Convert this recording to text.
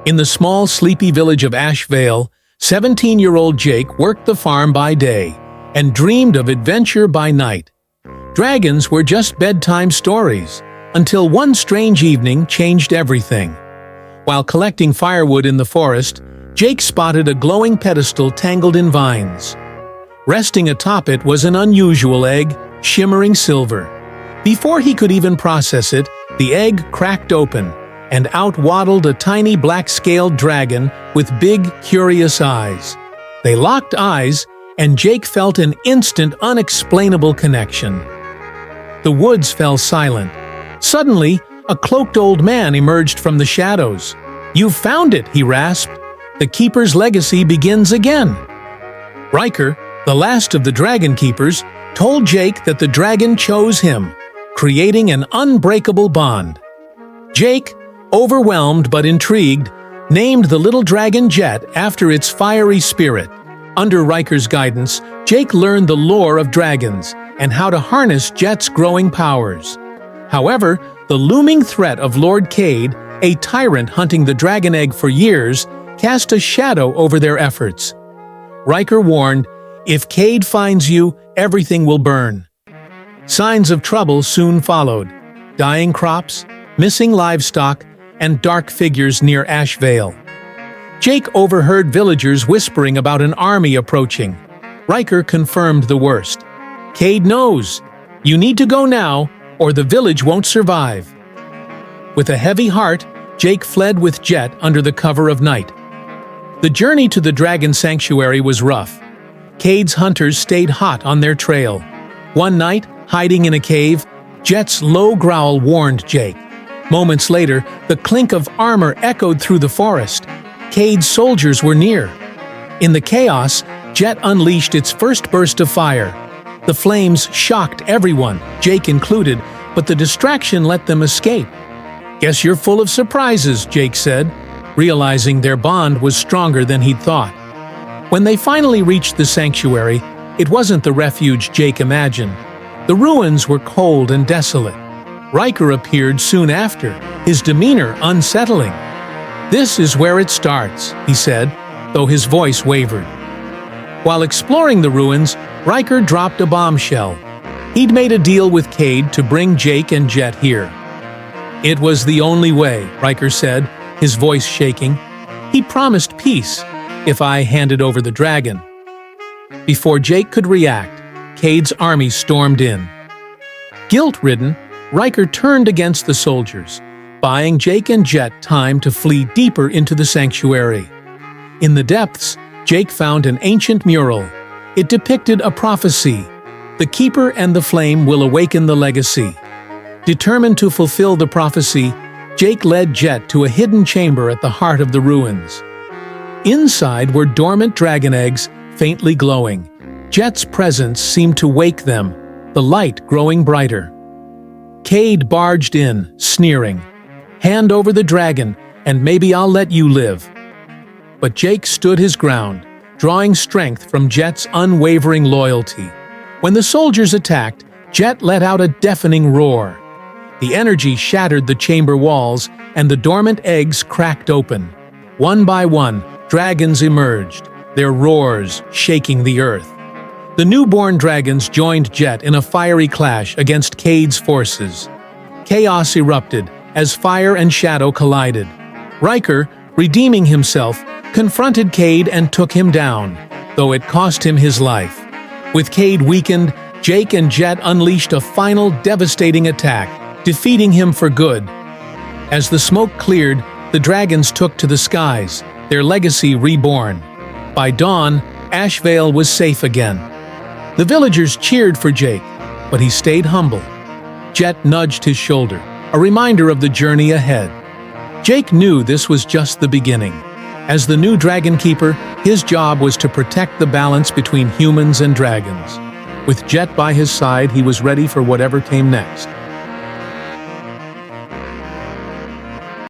In the small, sleepy village of Ashvale, 17-year-old Jake worked the farm by day and dreamed of adventure by night. Dragons were just bedtime stories, until one strange evening changed everything. While collecting firewood in the forest, Jake spotted a glowing pedestal tangled in vines. Resting atop it was an unusual egg, shimmering silver. Before he could even process it, the egg cracked open, and out waddled a tiny black-scaled dragon with big, curious eyes. They locked eyes, and Jake felt an instant, unexplainable connection. The woods fell silent. Suddenly, a cloaked old man emerged from the shadows. "You've found it," he rasped. "The Keeper's legacy begins again." Ryker, the last of the Dragon Keepers, told Jake that the dragon chose him, creating an unbreakable bond. Jake, overwhelmed but intrigued, named the little dragon Jet after its fiery spirit. Under Ryker's guidance, Jake learned the lore of dragons and how to harness Jet's growing powers. However, the looming threat of Lord Cade, a tyrant hunting the dragon egg for years, cast a shadow over their efforts. Ryker warned, "If Cade finds you, everything will burn." Signs of trouble soon followed: dying crops, missing livestock, and dark figures near Ashvale. Jake overheard villagers whispering about an army approaching. Ryker confirmed the worst. "Cade knows. You need to go now, or the village won't survive." With a heavy heart, Jake fled with Jet under the cover of night. The journey to the dragon sanctuary was rough. Cade's hunters stayed hot on their trail. One night, hiding in a cave, Jet's low growl warned Jake. Moments later, the clink of armor echoed through the forest. Cade's soldiers were near. In the chaos, Jet unleashed its first burst of fire. The flames shocked everyone, Jake included, but the distraction let them escape. "Guess you're full of surprises," Jake said, realizing their bond was stronger than he'd thought. When they finally reached the sanctuary, it wasn't the refuge Jake imagined. The ruins were cold and desolate. Ryker appeared soon after, his demeanor unsettling. "This is where it starts," he said, though his voice wavered. While exploring the ruins, Ryker dropped a bombshell. He'd made a deal with Cade to bring Jake and Jet here. "It was the only way," Ryker said, his voice shaking. "He promised peace if I handed over the dragon." Before Jake could react, Cade's army stormed in. Guilt-ridden, Ryker turned against the soldiers, buying Jake and Jet time to flee deeper into the sanctuary. In the depths, Jake found an ancient mural. It depicted a prophecy: the Keeper and the Flame will awaken the legacy. Determined to fulfill the prophecy, Jake led Jet to a hidden chamber at the heart of the ruins. Inside were dormant dragon eggs, faintly glowing. Jet's presence seemed to wake them, the light growing brighter. Cade barged in, sneering. "Hand over the dragon, and maybe I'll let you live." But Jake stood his ground, drawing strength from Jet's unwavering loyalty. When the soldiers attacked, Jet let out a deafening roar. The energy shattered the chamber walls, and the dormant eggs cracked open. One by one, dragons emerged, their roars shaking the earth. The newborn dragons joined Jet in a fiery clash against Cade's forces. Chaos erupted as fire and shadow collided. Ryker, redeeming himself, confronted Cade and took him down, though it cost him his life. With Cade weakened, Jake and Jet unleashed a final devastating attack, defeating him for good. As the smoke cleared, the dragons took to the skies, their legacy reborn. By dawn, Ashvale was safe again. The villagers cheered for Jake, but he stayed humble. Jet nudged his shoulder, a reminder of the journey ahead. Jake knew this was just the beginning. As the new Dragon Keeper, his job was to protect the balance between humans and dragons. With Jet by his side, he was ready for whatever came next.